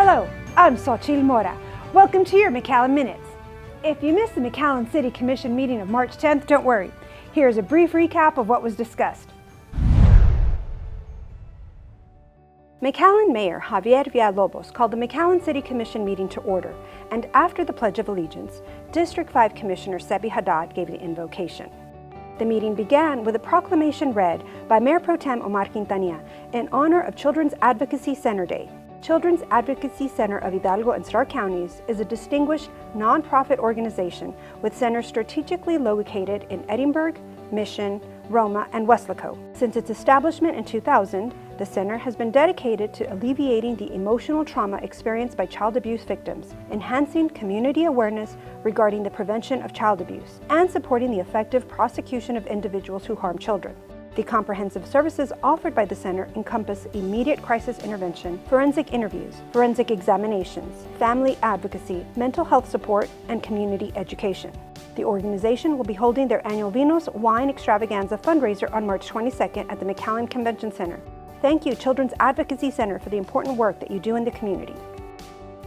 Hello, I'm Xochitl Mora. Welcome to your McAllen Minutes. If you missed the McAllen City Commission meeting of March 10th, don't worry. Here's a brief recap of what was discussed. McAllen Mayor Javier Villalobos called the McAllen City Commission meeting to order, and after the Pledge of Allegiance, District 5 Commissioner Sebi Haddad gave the invocation. The meeting began with a proclamation read by Mayor Pro Tem Omar Quintanilla in honor of Children's Advocacy Center Day. Children's Advocacy Center of Hidalgo and Starr Counties is a distinguished nonprofit organization with centers strategically located in Edinburgh, Mission, Roma, and Weslaco. Since its establishment in 2000, the center has been dedicated to alleviating the emotional trauma experienced by child abuse victims, enhancing community awareness regarding the prevention of child abuse, and supporting the effective prosecution of individuals who harm children. The comprehensive services offered by the center encompass immediate crisis intervention, forensic interviews, forensic examinations, family advocacy, mental health support, and community education. The organization will be holding their annual Vinos Wine Extravaganza fundraiser on March 22nd at the McAllen Convention Center. Thank you, Children's Advocacy Center, for the important work that you do in the community.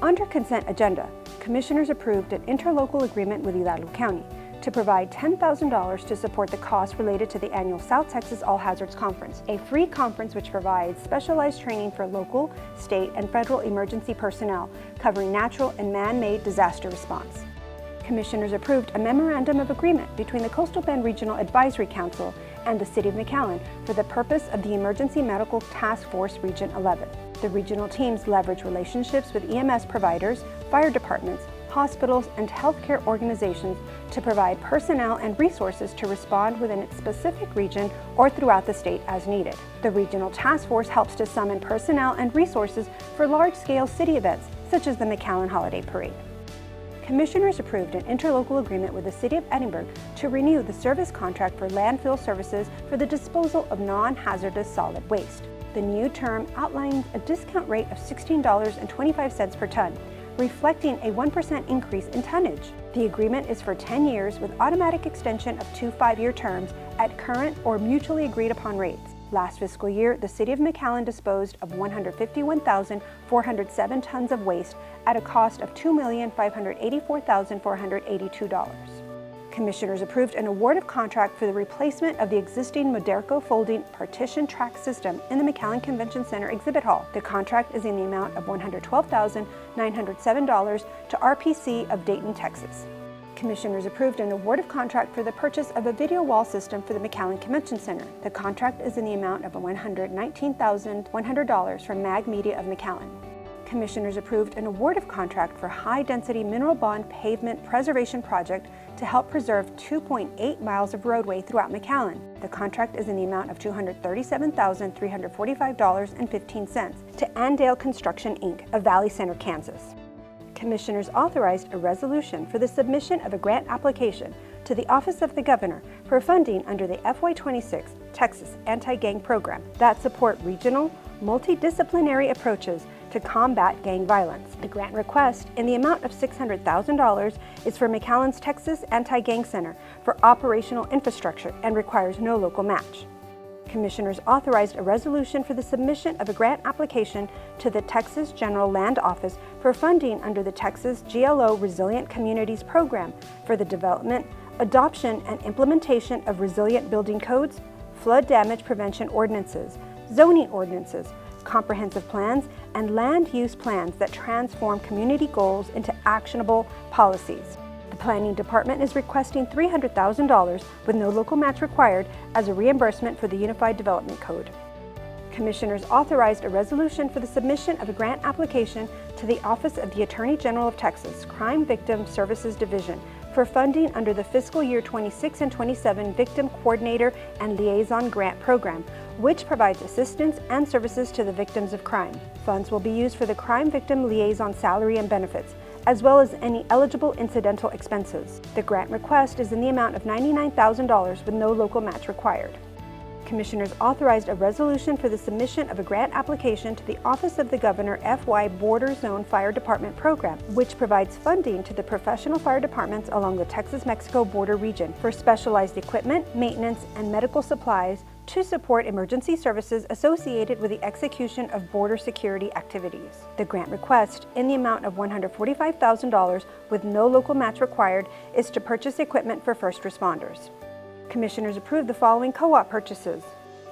Under consent agenda, commissioners approved an interlocal agreement with Hidalgo County to provide $10,000 to support the costs related to the annual South Texas All Hazards Conference, a free conference which provides specialized training for local, state, and federal emergency personnel covering natural and man-made disaster response. Commissioners approved a memorandum of agreement between the Coastal Bend Regional Advisory Council and the City of McAllen for the purpose of the Emergency Medical Task Force Region 11. The regional teams leverage relationships with EMS providers, fire departments, hospitals, and healthcare organizations to provide personnel and resources to respond within its specific region or throughout the state as needed. The regional task force helps to summon personnel and resources for large-scale city events, such as the McAllen Holiday Parade. Commissioners approved an interlocal agreement with the City of Edinburgh to renew the service contract for landfill services for the disposal of non-hazardous solid waste. The new term outlines a discount rate of $16.25 per ton, reflecting a 1% increase in tonnage. The agreement is for 10 years with automatic extension of 2 5-year terms at current or mutually agreed upon rates. Last fiscal year, the City of McAllen disposed of 151,407 tons of waste at a cost of $2,584,482. Commissioners approved an award of contract for the replacement of the existing Moderco folding partition track system in the McAllen Convention Center Exhibit Hall. The contract is in the amount of $112,907 to RPC of Dayton, Texas. Commissioners approved an award of contract for the purchase of a video wall system for the McAllen Convention Center. The contract is in the amount of $119,100 from Mag Media of McAllen. Commissioners approved an award of contract for high-density mineral bond pavement preservation project to help preserve 2.8 miles of roadway throughout McAllen. The contract is in the amount of $237,345.15 to Andale Construction, Inc. of Valley Center, Kansas. Commissioners authorized a resolution for the submission of a grant application to the Office of the Governor for funding under the FY26 Texas Anti-Gang Program that support regional, multidisciplinary approaches to combat gang violence. The grant request, in the amount of $600,000, is for McAllen's Texas Anti-Gang Center for operational infrastructure and requires no local match. Commissioners authorized a resolution for the submission of a grant application to the Texas General Land Office for funding under the Texas GLO Resilient Communities Program for the development, adoption, and implementation of resilient building codes, flood damage prevention ordinances, zoning ordinances, comprehensive plans, and land use plans that transform community goals into actionable policies. The Planning Department is requesting $300,000 with no local match required as a reimbursement for the Unified Development Code. Commissioners authorized a resolution for the submission of a grant application to the Office of the Attorney General of Texas Crime Victim Services Division for funding under the fiscal year 26 and 27 Victim Coordinator and Liaison Grant Program, which provides assistance and services to the victims of crime. Funds will be used for the Crime Victim Liaison salary and benefits, as well as any eligible incidental expenses. The grant request is in the amount of $99,000 with no local match required. Commissioners authorized a resolution for the submission of a grant application to the Office of the Governor FY Border Zone Fire Department Program, which provides funding to the professional fire departments along the Texas-Mexico border region for specialized equipment, maintenance, and medical supplies to support emergency services associated with the execution of border security activities. The grant request, in the amount of $145,000 with no local match required, is to purchase equipment for first responders. Commissioners approved the following co-op purchases.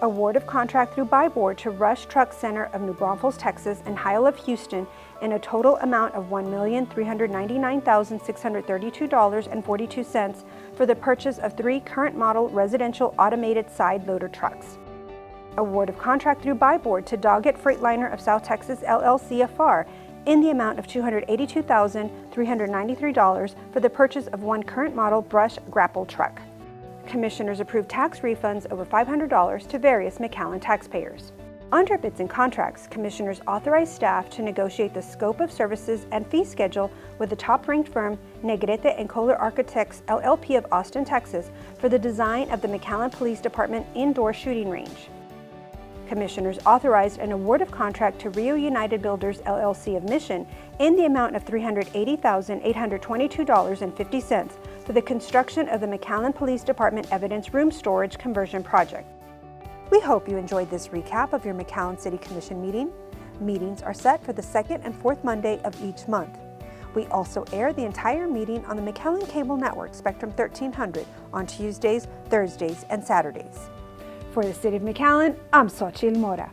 Award of contract through Buy Board to Rush Truck Center of New Braunfels, Texas and Heil of Houston in a total amount of $1,399,632.42 for the purchase of 3 current model residential automated side loader trucks. Award of contract through Buy Board to Doggett Freightliner of South Texas LLC FR in the amount of $282,393 for the purchase of 1 current model brush grapple truck. Commissioners approved tax refunds over $500 to various McAllen taxpayers. Under bids and contracts, Commissioners authorized staff to negotiate the scope of services and fee schedule with the top-ranked firm Negrete & Kohler Architects LLP of Austin, Texas for the design of the McAllen Police Department indoor shooting range. Commissioners authorized an award of contract to Rio United Builders LLC of Mission in the amount of $380,822.50 for the construction of the McAllen Police Department Evidence Room Storage Conversion Project. We hope you enjoyed this recap of your McAllen City Commission meeting. Meetings are set for the second and fourth Monday of each month. We also air the entire meeting on the McAllen Cable Network Spectrum 1300 on Tuesdays, Thursdays, and Saturdays. For the City of McAllen, I'm Xochitl Mora.